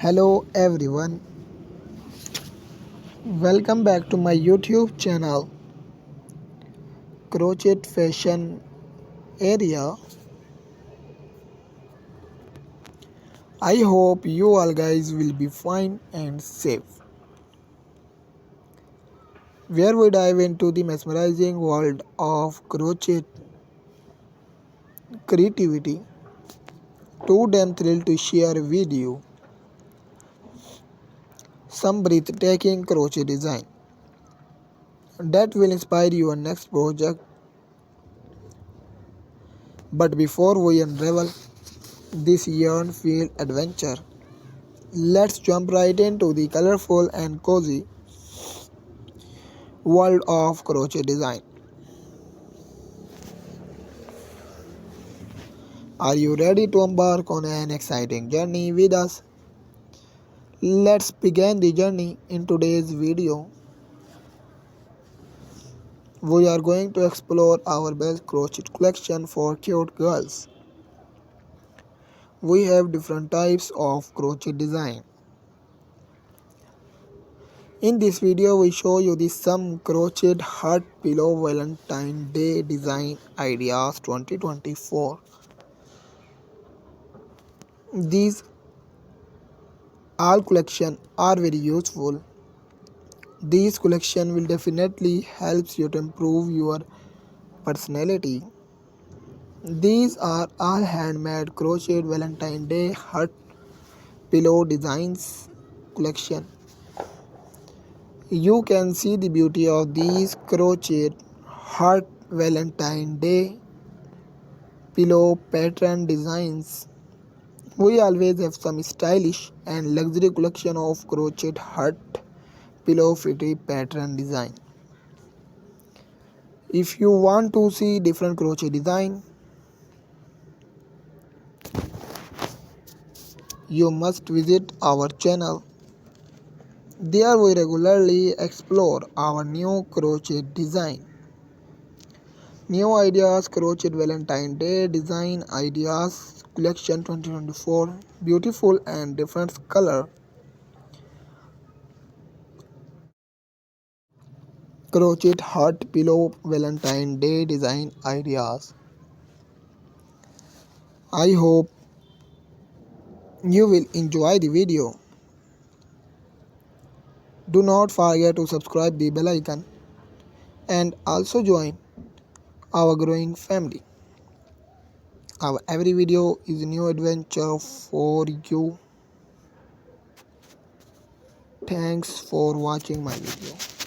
Hello everyone, welcome back to my YouTube channel Crochet Fashion Area. I hope you all guys will be fine and safe. Where we dive into the mesmerizing world of crochet creativity. Too damn thrilled to share with you some breathtaking crochet design that will inspire your next project. But before we unravel this yarn-filled adventure, let's jump right into the colorful and cozy world of crochet design. Are you ready to embark on an exciting journey with us? Let's begin the journey in today's video. We are going to explore our best crochet collection for cute girls. We have different types of crochet design. In this video, we show you the some crochet heart pillow Valentine Day design ideas 2024. These all collection are very useful. This collection will definitely help you to improve your personality. These are all handmade crochet Valentine Day heart pillow designs collection. You can see the beauty of these crochet heart Valentine Day pillow pattern designs. We always have some stylish and luxury collection of crochet heart pillow pretty pattern design. If you want to see different crochet design, you must visit our channel. There we regularly explore our new crochet design. New ideas crochet Valentine Day design ideas collection 2024, beautiful and different color. Crochet heart pillow Valentine Day design ideas. I hope you will enjoy the video. Do not forget to subscribe the bell icon and also join our growing family. Our every video is a new adventure for you. Thanks for watching my video.